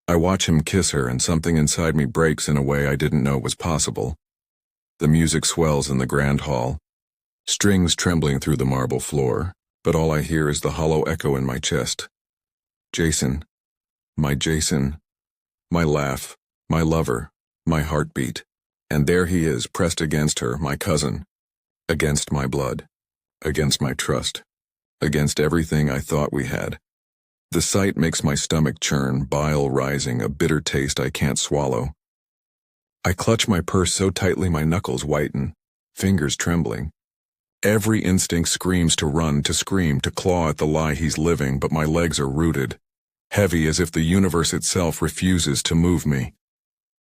I watch him kiss her and something inside me breaks in a way I didn't know was possible. The music swells in the grand hall, strings trembling through the marble floor, but all I hear is the hollow echo in my chest. Jason, my Jason, my laugh, my lover, my heartbeat. And there he is, pressed against her, my cousin, against my blood, against my trust, against everything I thought we had. The sight makes my stomach churn, bile rising, a bitter taste I can't swallow. I clutch my purse so tightly my knuckles whiten, fingers trembling. Every instinct screams to run, to scream, to claw at the lie he's living, but my legs are rooted, heavy as if the universe itself refuses to move me.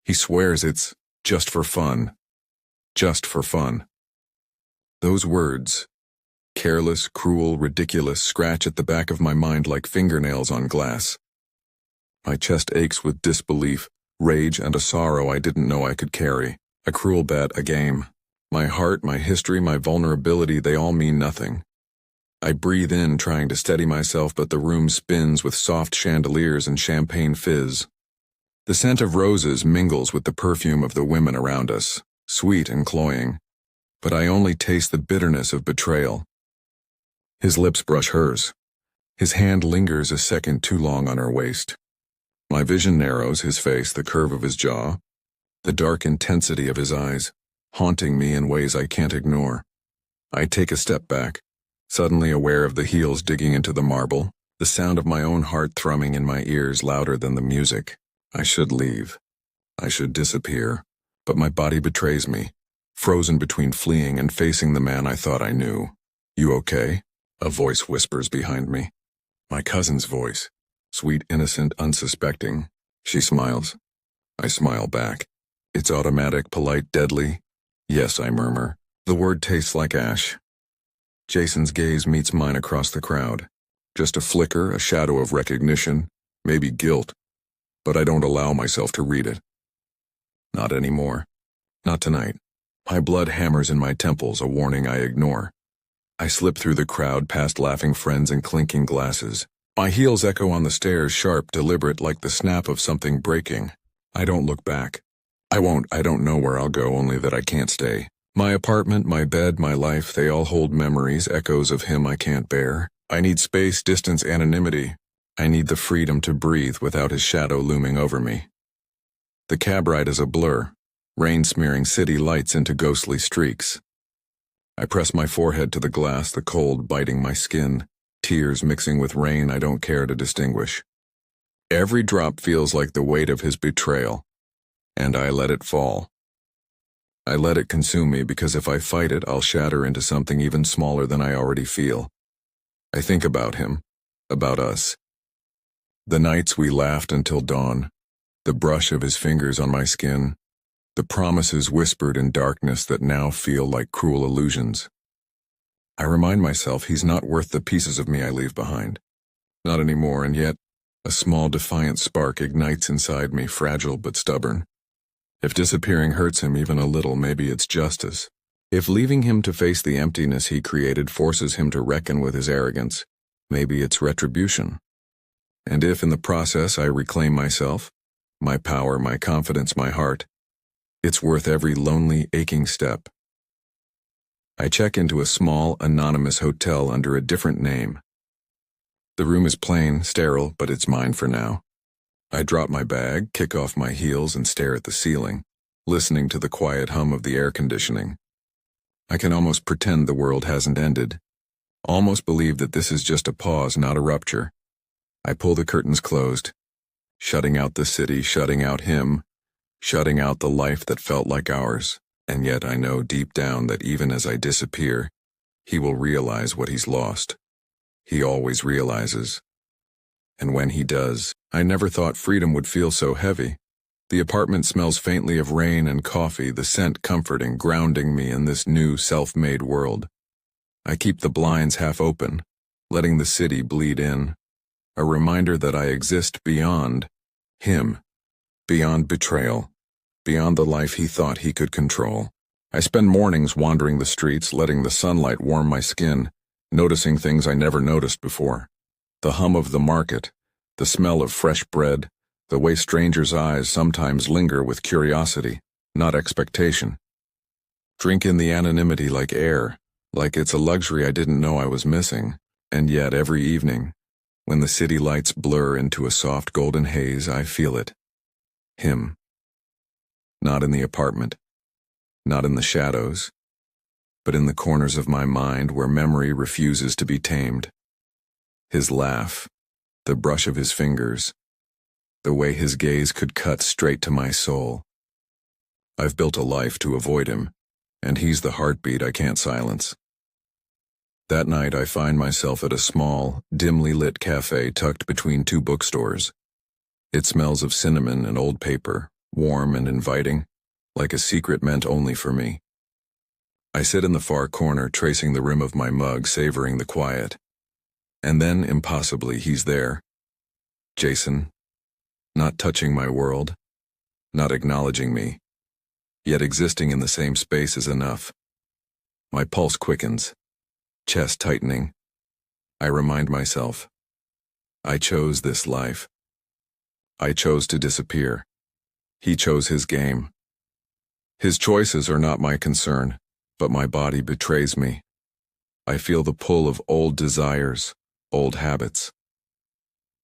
He swears it's just for fun. Just for fun. Those words, careless, cruel, ridiculous, scratch at the back of my mind like fingernails on glass. My chest aches with disbelief, rage, and a sorrow I didn't know I could carry. A cruel bet, a game. My heart, my history, my vulnerability, they all mean nothing. I breathe in, trying to steady myself, but the room spins with soft chandeliers and champagne fizz. The scent of roses mingles with the perfume of the women around us, sweet and cloying, but I only taste the bitterness of betrayal. His lips brush hers. His hand lingers a second too long on her waist. My vision narrows, his face, the curve of his jaw, the dark intensity of his eyes, haunting me in ways I can't ignore. I take a step back, suddenly aware of the heels digging into the marble, the sound of my own heart thrumming in my ears louder than the music. I should leave. I should disappear, but my body betrays me, frozen between fleeing and facing the man I thought I knew. You okay? A voice whispers behind me. My cousin's voice, sweet, innocent, unsuspecting. She smiles. I smile back. It's automatic, polite, deadly. Yes, I murmur. The word tastes like ash. Jason's gaze meets mine across the crowd. Just a flicker, a shadow of recognition, maybe guilt, but I don't allow myself to read it. Not anymore. Not tonight. My blood hammers in my temples, a warning I ignore. I slip through the crowd past laughing friends and clinking glasses. My heels echo on the stairs, sharp, deliberate, like the snap of something breaking. I don't look back. I don't know where I'll go, only that I can't stay. My apartment, my bed, my life, they all hold memories, echoes of him I can't bear. I need space, distance, anonymity. I need the freedom to breathe without his shadow looming over me. The cab ride is a blur, rain smearing city lights into ghostly streaks. I press my forehead to the glass, the cold biting my skin, tears mixing with rain I don't care to distinguish. Every drop feels like the weight of his betrayal, and I let it fall. I let it consume me because if I fight it, I'll shatter into something even smaller than I already feel. I think about him, about us. The nights we laughed until dawn, the brush of his fingers on my skin, the promises whispered in darkness that now feel like cruel illusions. I remind myself he's not worth the pieces of me I leave behind. Not anymore, and yet, a small defiant spark ignites inside me, fragile but stubborn. If disappearing hurts him even a little, maybe it's justice. If leaving him to face the emptiness he created forces him to reckon with his arrogance, maybe it's retribution. And if in the process I reclaim myself, my power, my confidence, my heart, it's worth every lonely, aching step. I check into a small, anonymous hotel under a different name. The room is plain, sterile, but it's mine for now. I drop my bag, kick off my heels, and stare at the ceiling, listening to the quiet hum of the air conditioning. I can almost pretend the world hasn't ended. Almost believe that this is just a pause, not a rupture. I pull the curtains closed, shutting out the city, shutting out him, shutting out the life that felt like ours, and yet I know deep down that even as I disappear, he will realize what he's lost. He always realizes. And when he does, I never thought freedom would feel so heavy. The apartment smells faintly of rain and coffee, the scent comforting, grounding me in this new, self-made world. I keep the blinds half open, letting the city bleed in, a reminder that I exist beyond him, beyond betrayal, beyond the life he thought he could control. I spend mornings wandering the streets, letting the sunlight warm my skin, noticing things I never noticed before. The hum of the market, the smell of fresh bread, The way strangers' eyes sometimes linger with curiosity, not expectation. Drink in the anonymity like air, like it's a luxury I didn't know I was missing, and yet every evening, when the city lights blur into a soft golden haze, I feel it. Him. Not in the apartment, not in the shadows, but in the corners of my mind where memory refuses to be tamed. His laugh, the brush of his fingers, the way his gaze could cut straight to my soul. I've built a life to avoid him, and he's the heartbeat I can't silence. That night I find myself at a small, dimly lit cafe tucked between two bookstores. It smells of cinnamon and old paper, warm and inviting, like a secret meant only for me. I sit in the far corner, tracing the rim of my mug, savoring the quiet. And then, impossibly, he's there. Jason, not touching my world, not acknowledging me, yet existing in the same space is enough. My pulse quickens, chest tightening. I remind myself, I chose this life. I chose to disappear. He chose his game. His choices are not my concern, but my body betrays me. I feel the pull of old desires, old habits.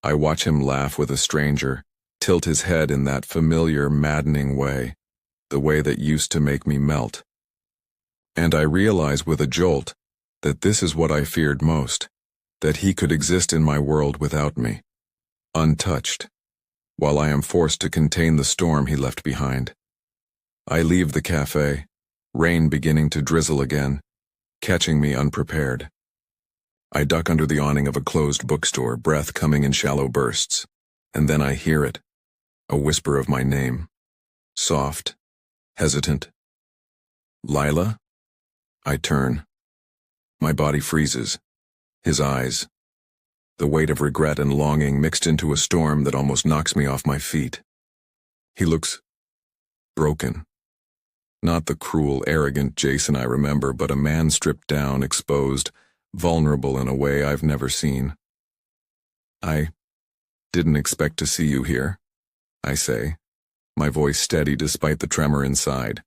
I watch him laugh with a stranger, tilt his head in that familiar, maddening way, the way that used to make me melt. And I realize with a jolt that this is what I feared most, that he could exist in my world without me, untouched, while I am forced to contain the storm he left behind. I leave the cafe, rain beginning to drizzle again, catching me unprepared. I duck under the awning of a closed bookstore, breath coming in shallow bursts, and then I hear it, a whisper of my name, soft, hesitant. Lila? I turn. My body freezes. His eyes. The weight of regret and longing mixed into a storm that almost knocks me off my feet. He looks broken. Not the cruel, arrogant Jason I remember, but a man stripped down, exposed, vulnerable in a way I've never seen. I didn't expect to see you here, I say, my voice steady despite the tremor inside.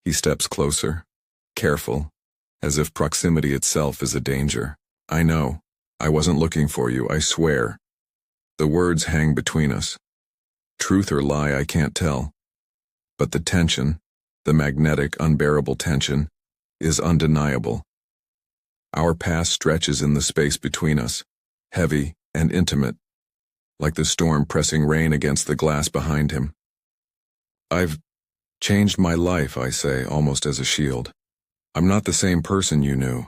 He steps closer, careful, as if proximity itself is a danger. I know. I wasn't looking for you, I swear. The words hang between us. Truth or lie, I can't tell. But the tension, the magnetic, unbearable tension, is undeniable. Our past stretches in the space between us, heavy and intimate, like the storm pressing rain against the glass behind him. I've changed my life, I say, almost as a shield. I'm not the same person you knew.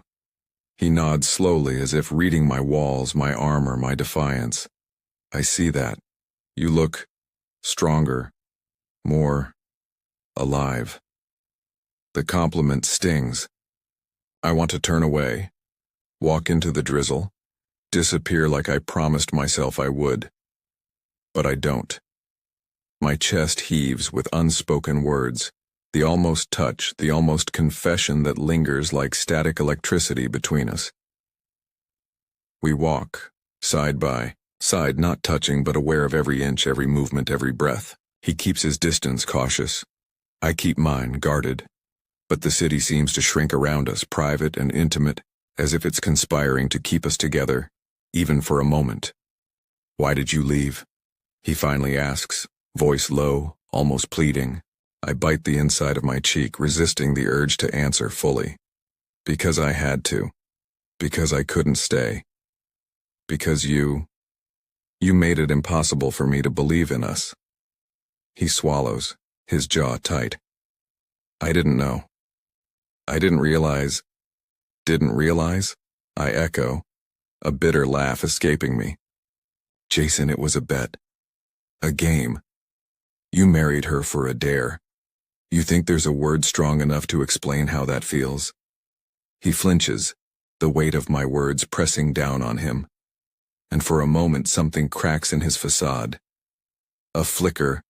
He nods slowly, as if reading my walls, my armor, my defiance. I see that. You look stronger, more alive. The compliment stings. I want to turn away, walk into the drizzle, disappear like I promised myself I would. But I don't. My chest heaves with unspoken words, the almost touch, the almost confession that lingers like static electricity between us. We walk, side by side, not touching but aware of every inch, every movement, every breath. He keeps his distance, cautious. I keep mine, guarded. But the city seems to shrink around us, private and intimate, as if it's conspiring to keep us together, even for a moment. Why did you leave? He finally asks, voice low, almost pleading. I bite the inside of my cheek, resisting the urge to answer fully. Because I had to. Because I couldn't stay. Because you made it impossible for me to believe in us. He swallows, his jaw tight. I didn't know. I didn't realize. Didn't realize? I echo, a bitter laugh escaping me. Jason, it was a bet. A game. You married her for a dare. You think there's a word strong enough to explain how that feels? He flinches, the weight of my words pressing down on him. And for a moment something cracks in his facade. A flicker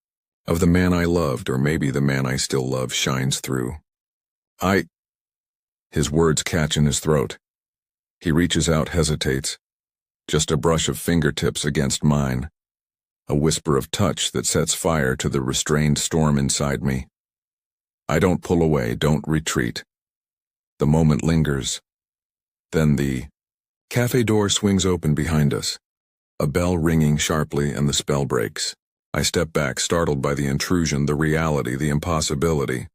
of the man I loved, or maybe the man I still love, shines through. His words catch in his throat. He reaches out, hesitates. Just a brush of fingertips against mine. a whisper of touch that sets fire to the restrained storm inside me. I don't pull away, don't retreat. The moment lingers. Then the cafe door swings open behind us, a bell ringing sharply, and the spell breaks. I step back, startled by the intrusion, the reality, the impossibility.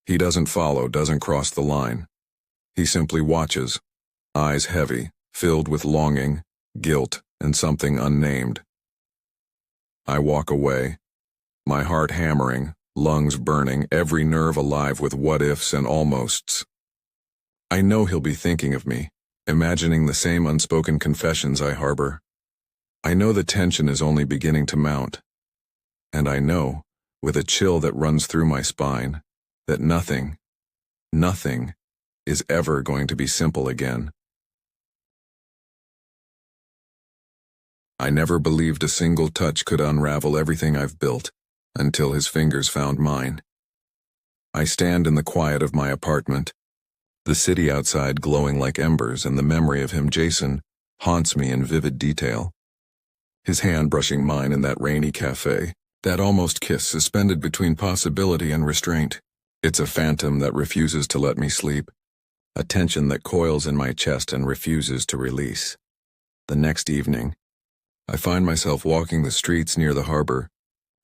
He doesn't follow, doesn't cross the line. He simply watches, eyes heavy, filled with longing, guilt, and something unnamed. I walk away, my heart hammering, lungs burning, every nerve alive with what-ifs and almosts. I know he'll be thinking of me, imagining the same unspoken confessions I harbor. I know the tension is only beginning to mount. And I know, with a chill that runs through my spine, that nothing is ever going to be simple again. I never believed a single touch could unravel everything I've built, until his fingers found mine. I stand in the quiet of my apartment, the city outside glowing like embers, and the memory of him, Jason, haunts me in vivid detail. His hand brushing mine in that rainy cafe, that almost kiss suspended between possibility and restraint. It's a phantom that refuses to let me sleep, a tension that coils in my chest and refuses to release. The next evening, I find myself walking the streets near the harbor,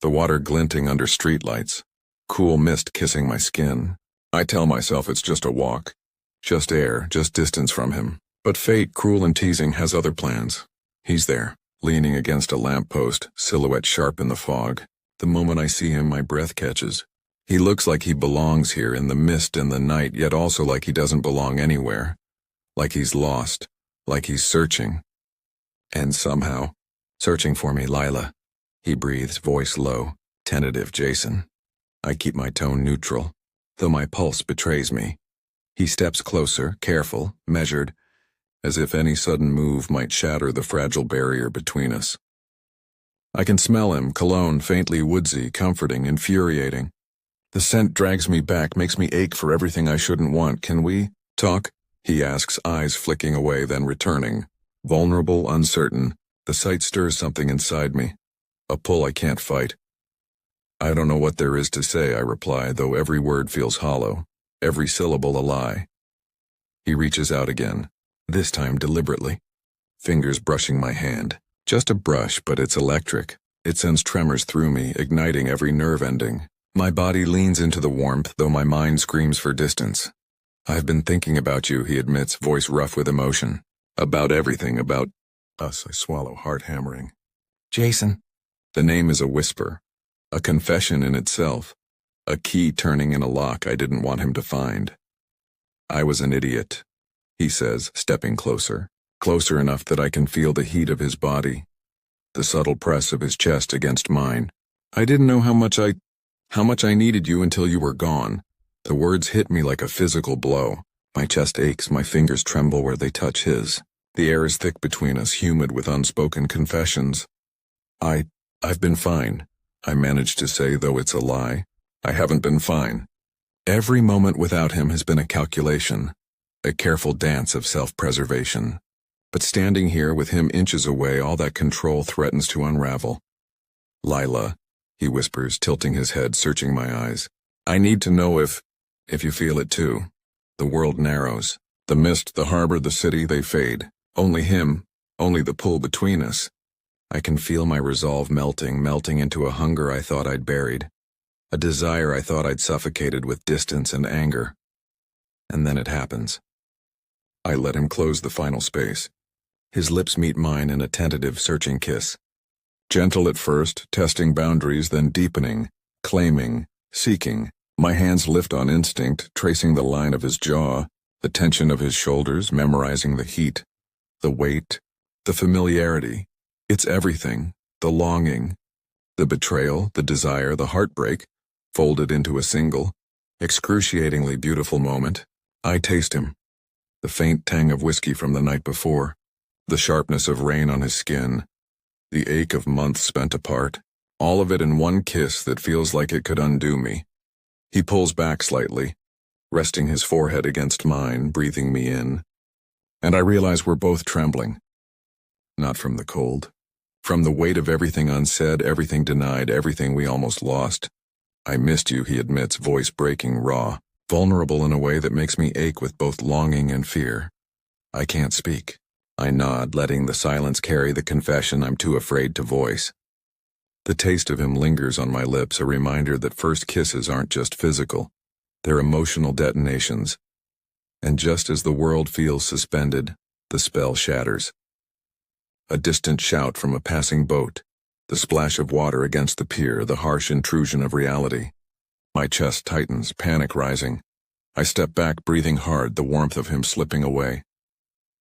the water glinting under streetlights, cool mist kissing my skin. I tell myself it's just a walk, just air, just distance from him. But fate, cruel and teasing, has other plans. He's there, leaning against a lamppost, silhouette sharp in the fog. The moment I see him, my breath catches. He looks like he belongs here in the mist and the night, yet also like he doesn't belong anywhere. Like he's lost, like he's searching. And somehow, searching for me, Lila. He breathes, voice low, tentative. Jason. I keep my tone neutral, though my pulse betrays me. He steps closer, careful, measured, as if any sudden move might shatter the fragile barrier between us. I can smell him, cologne, faintly woodsy, comforting, infuriating. The scent drags me back, makes me ache for everything I shouldn't want. Can we talk? He asks, eyes flicking away, then returning. Vulnerable, uncertain, the sight stirs something inside me. A pull I can't fight. I don't know what there is to say, I reply, though every word feels hollow, every syllable a lie. He reaches out again, this time deliberately. Fingers brushing my hand. Just a brush, but it's electric. It sends tremors through me, igniting every nerve ending. My body leans into the warmth, though my mind screams for distance. I've been thinking about you, he admits, voice rough with emotion. About everything, about us. I swallow, heart hammering. Jason. The name is a whisper, a confession in itself, a key turning in a lock I didn't want him to find. I was an idiot, he says, stepping closer, closer enough that I can feel the heat of his body, the subtle press of his chest against mine. I didn't know how much I needed you until you were gone. The words hit me like a physical blow. My chest aches, my fingers tremble where they touch his. The air is thick between us, humid with unspoken confessions. I've been fine, I managed to say, though it's a lie. I haven't been fine. Every moment without him has been a calculation, a careful dance of self-preservation. But standing here with him inches away, all that control threatens to unravel. Lila, he whispers, tilting his head, searching my eyes. I need to know if you feel it too. The world narrows. The mist, the harbor, the city, they fade. Only him, only the pull between us. I can feel my resolve melting into a hunger I thought I'd buried, a desire I thought I'd suffocated with distance and anger. And then it happens. I let him close the final space. His lips meet mine in a tentative, searching kiss. Gentle at first, testing boundaries, then deepening, claiming, seeking. My hands lift on instinct, tracing the line of his jaw, the tension of his shoulders, memorizing the heat, the weight, the familiarity. It's everything, the longing, the betrayal, the desire, the heartbreak, folded into a single, excruciatingly beautiful moment. I taste him. The faint tang of whiskey from the night before, the sharpness of rain on his skin, the ache of months spent apart, all of it in one kiss that feels like it could undo me. He pulls back slightly, resting his forehead against mine, breathing me in. And I realize we're both trembling. Not from the cold, From the weight of everything unsaid, everything denied, everything we almost lost. I missed you, he admits, voice breaking, raw, vulnerable in a way that makes me ache with both longing and fear. I can't speak. I nod, letting the silence carry the confession I'm too afraid to voice. The taste of him lingers on my lips, a reminder that first kisses aren't just physical. They're emotional detonations. And just as the world feels suspended, the spell shatters. A distant shout from a passing boat, the splash of water against the pier, the harsh intrusion of reality. My chest tightens, panic rising. I step back, breathing hard, the warmth of him slipping away.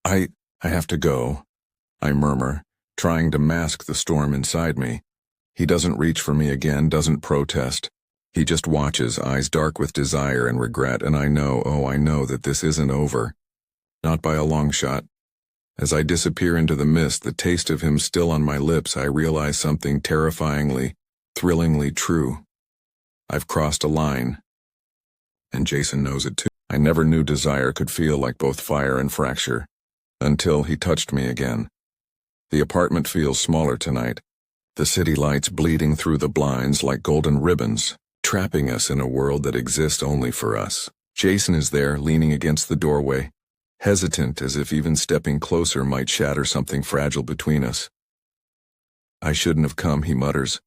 I have to go, I murmur, trying to mask the storm inside me. He doesn't reach for me again, doesn't protest. He just watches, eyes dark with desire and regret, and I know, oh, I know that this isn't over. Not by a long shot. As I disappear into the mist, the taste of him still on my lips, I realize something terrifyingly, thrillingly true. I've crossed a line. And Jason knows it too. I never knew desire could feel like both fire and fracture. Until he touched me again. The apartment feels smaller tonight. The city lights bleeding through the blinds like golden ribbons, trapping us in a world that exists only for us. Jason is there, leaning against the doorway, hesitant as if even stepping closer might shatter something fragile between us. I shouldn't have come, he mutters,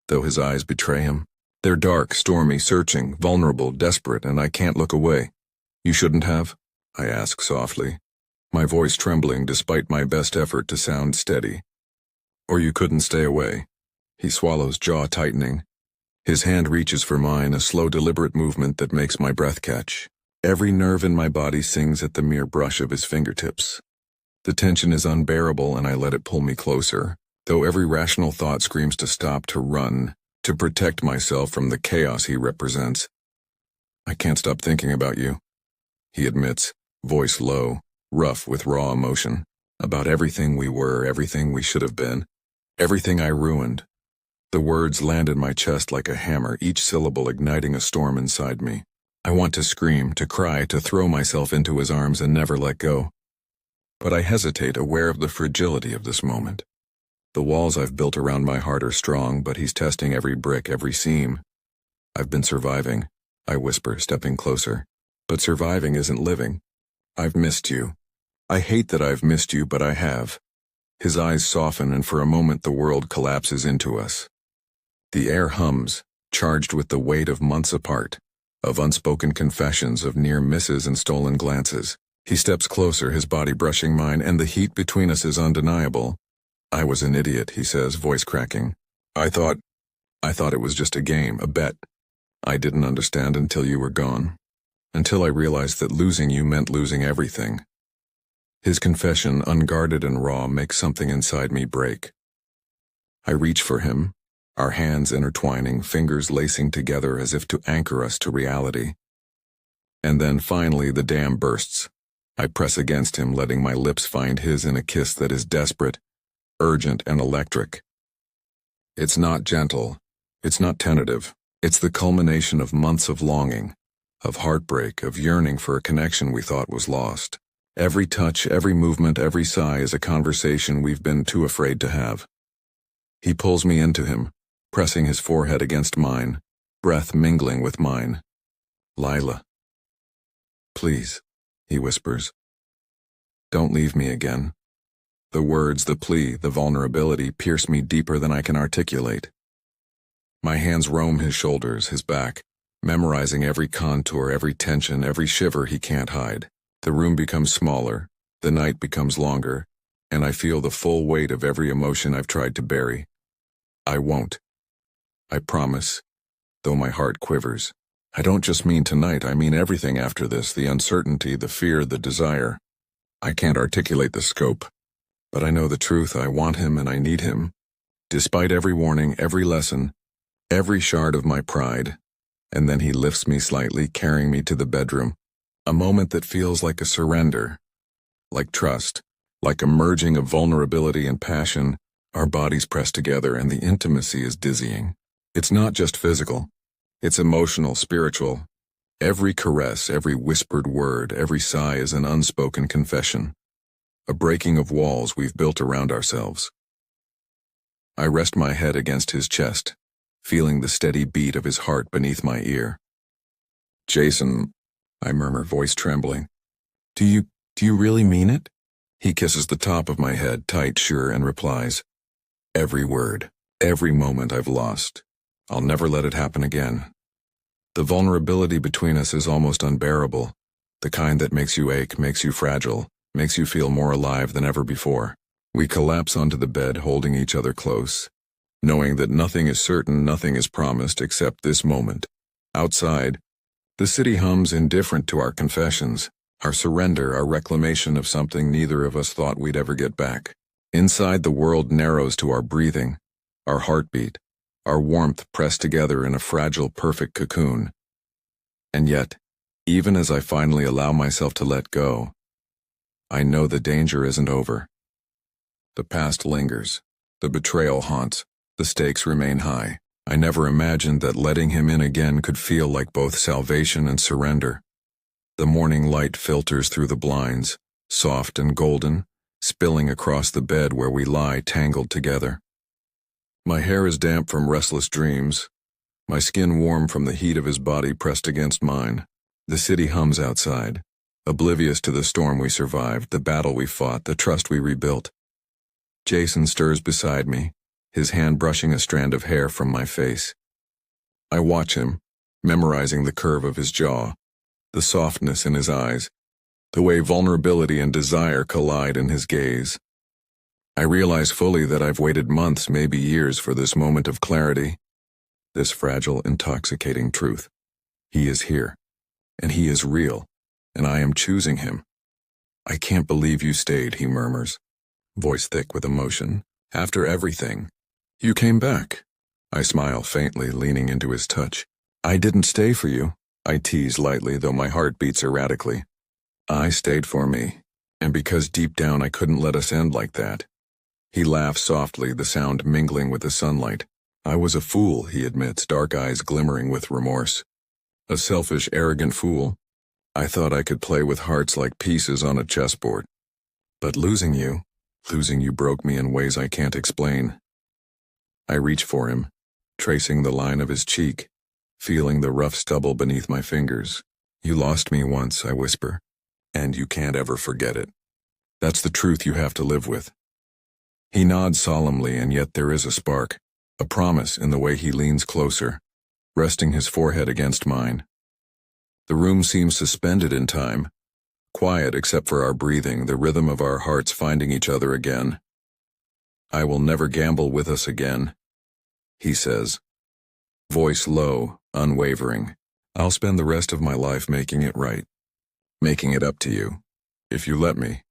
though his eyes betray him. They're dark, stormy, searching, vulnerable, desperate, and I can't look away. You shouldn't have? I ask softly, my voice trembling despite my best effort to sound steady. Or you couldn't stay away. He swallows, jaw tightening. His hand reaches for mine, a slow, deliberate movement that makes my breath catch. Every nerve in my body sings at the mere brush of his fingertips. The tension is unbearable and I let it pull me closer, though every rational thought screams to stop, to run, to protect myself from the chaos he represents. I can't stop thinking about you, he admits, voice low, rough with raw emotion, about everything we were, everything we should have been, everything I ruined. The words land in my chest like a hammer, each syllable igniting a storm inside me. I want to scream, to cry, to throw myself into his arms and never let go. But I hesitate, aware of the fragility of this moment. The walls I've built around my heart are strong, but he's testing every brick, every seam. I've been surviving, I whisper, stepping closer. But surviving isn't living. I've missed you. I hate that I've missed you, but I have. His eyes soften and for a moment the world collapses into us. The air hums, charged with the weight of months apart, of unspoken confessions, of near misses and stolen glances. He steps closer, his body brushing mine, and the heat between us is undeniable. I was an idiot, he says, voice cracking. I thought it was just a game, a bet. I didn't understand until you were gone. Until I realized that losing you meant losing everything. His confession, unguarded and raw, makes something inside me break. I reach for him, our hands intertwining, fingers lacing together as if to anchor us to reality. And then finally the dam bursts. I press against him, letting my lips find his in a kiss that is desperate, urgent, and electric. It's not gentle. It's not tentative. It's the culmination of months of longing, of heartbreak, of yearning for a connection we thought was lost. Every touch, every movement, every sigh is a conversation we've been too afraid to have. He pulls me into him, pressing his forehead against mine, breath mingling with mine. Lila. Please, he whispers. Don't leave me again. The words, the plea, the vulnerability pierce me deeper than I can articulate. My hands roam his shoulders, his back, memorizing every contour, every tension, every shiver he can't hide. The room becomes smaller, the night becomes longer, and I feel the full weight of every emotion I've tried to bury. I won't. I promise, though my heart quivers. I don't just mean tonight, I mean everything after this, the uncertainty, the fear, the desire. I can't articulate the scope, but I know the truth. I want him and I need him. Despite every warning, every lesson, every shard of my pride. And then he lifts me slightly, carrying me to the bedroom. A moment that feels like a surrender, like trust, like a merging of vulnerability and passion. Our bodies press together and the intimacy is dizzying. It's not just physical. It's emotional, spiritual. Every caress, every whispered word, every sigh is an unspoken confession. A breaking of walls we've built around ourselves. I rest my head against his chest, feeling the steady beat of his heart beneath my ear. "Jason," I murmur, voice trembling. Do you really mean it?" He kisses the top of my head, tight, sure, and replies, "Every word, every moment I've lost. I'll never let it happen again." The vulnerability between us is almost unbearable, the kind that makes you ache, makes you fragile, makes you feel more alive than ever before. We collapse onto the bed, holding each other close, knowing that nothing is certain, nothing is promised except this moment. Outside, the city hums, indifferent to our confessions, our surrender, our reclamation of something neither of us thought we'd ever get back. Inside, the world narrows to our breathing, our heartbeat, our warmth pressed together in a fragile, perfect cocoon. And yet, even as I finally allow myself to let go, I know the danger isn't over. The past lingers, the betrayal haunts, the stakes remain high. I never imagined that letting him in again could feel like both salvation and surrender. The morning light filters through the blinds, soft and golden, spilling across the bed where we lie tangled together. My hair is damp from restless dreams, my skin warm from the heat of his body pressed against mine. The city hums outside, oblivious to the storm we survived, the battle we fought, the trust we rebuilt. Jason stirs beside me, his hand brushing a strand of hair from my face. I watch him, memorizing the curve of his jaw, the softness in his eyes, the way vulnerability and desire collide in his gaze. I realize fully that I've waited months, maybe years, for this moment of clarity, this fragile, intoxicating truth. He is here, and he is real, and I am choosing him. "I can't believe you stayed," he murmurs, voice thick with emotion. "After everything, you came back." I smile faintly, leaning into his touch. "I didn't stay for you," I tease lightly, though my heart beats erratically. "I stayed for me, and because deep down I couldn't let us end like that." He laughs softly, the sound mingling with the sunlight. "I was a fool," he admits, dark eyes glimmering with remorse. "A selfish, arrogant fool. I thought I could play with hearts like pieces on a chessboard. But losing you broke me in ways I can't explain." I reach for him, tracing the line of his cheek, feeling the rough stubble beneath my fingers. "You lost me once," I whisper, "and you can't ever forget it. That's the truth you have to live with." He nods solemnly, and yet there is a spark, a promise in the way he leans closer, resting his forehead against mine. The room seems suspended in time, quiet except for our breathing, the rhythm of our hearts finding each other again. "I will never gamble with us again," he says, voice low, unwavering. "I'll spend the rest of my life making it right, making it up to you, if you let me."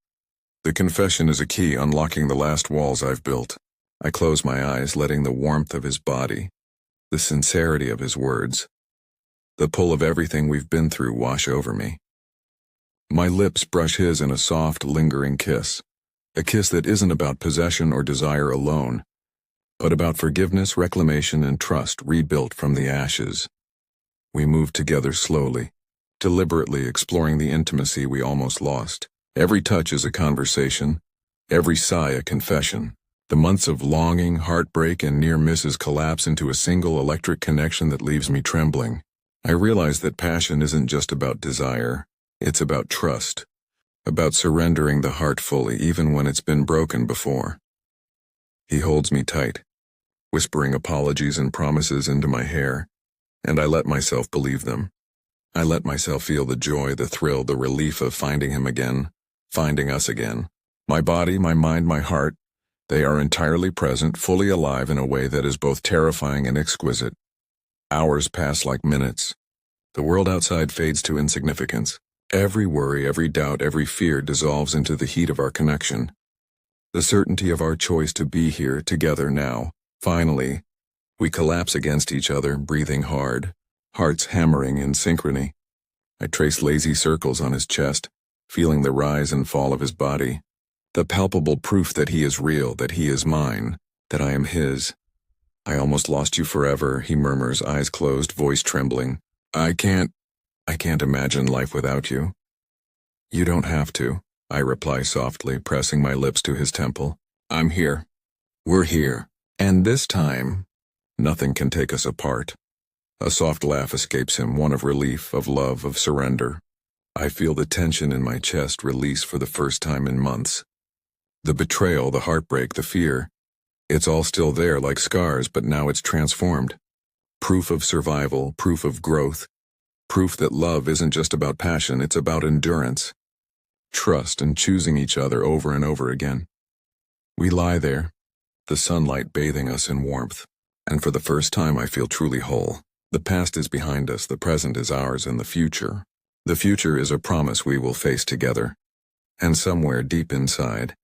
The confession is a key unlocking the last walls I've built. I close my eyes, letting the warmth of his body, the sincerity of his words, the pull of everything we've been through wash over me. My lips brush his in a soft, lingering kiss, a kiss that isn't about possession or desire alone, but about forgiveness, reclamation, and trust rebuilt from the ashes. We move together slowly, deliberately exploring the intimacy we almost lost. Every touch is a conversation, every sigh a confession. The months of longing, heartbreak, and near misses collapse into a single electric connection that leaves me trembling. I realize that passion isn't just about desire, it's about trust, about surrendering the heart fully even when it's been broken before. He holds me tight, whispering apologies and promises into my hair, and I let myself believe them. I let myself feel the joy, the thrill, the relief of finding him again, finding us again. My body, my mind, my heart, they are entirely present, fully alive in a way that is both terrifying and exquisite. Hours pass like minutes. The world outside fades to insignificance. Every worry, every doubt, every fear dissolves into the heat of our connection. The certainty of our choice to be here together now. Finally, we collapse against each other, breathing hard, hearts hammering in synchrony. I trace lazy circles on his chest, feeling the rise and fall of his body. The palpable proof that he is real, that he is mine, that I am his. "I almost lost you forever," he murmurs, eyes closed, voice trembling. I can't imagine life without you." "You don't have to," I reply softly, pressing my lips to his temple. "I'm here. We're here. And this time, nothing can take us apart. A soft laugh escapes him, one of relief, of love, of surrender. I feel the tension in my chest release for the first time in months. The betrayal, the heartbreak, the fear, it's all still there like scars, but now it's transformed. Proof of survival, proof of growth, proof that love isn't just about passion, it's about endurance, trust, and choosing each other over and over again. We lie there, the sunlight bathing us in warmth, and for the first time I feel truly whole. The past is behind us, the present is ours, and the future is a promise we will face together. And somewhere deep inside,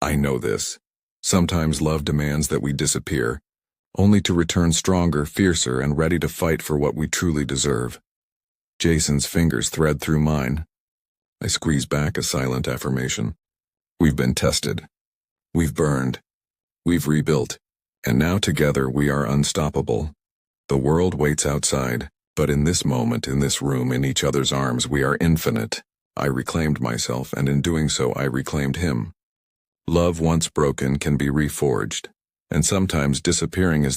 I know this. Sometimes love demands that we disappear, only to return stronger, fiercer, and ready to fight for what we truly deserve. Jason's fingers thread through mine. I squeeze back a silent affirmation. We've been tested. We've burned. We've rebuilt. And now together we are unstoppable. The world waits outside, but in this moment, in this room, in each other's arms, we are infinite. I reclaimed myself, and in doing so I reclaimed him. Love once broken can be reforged, and sometimes disappearing is the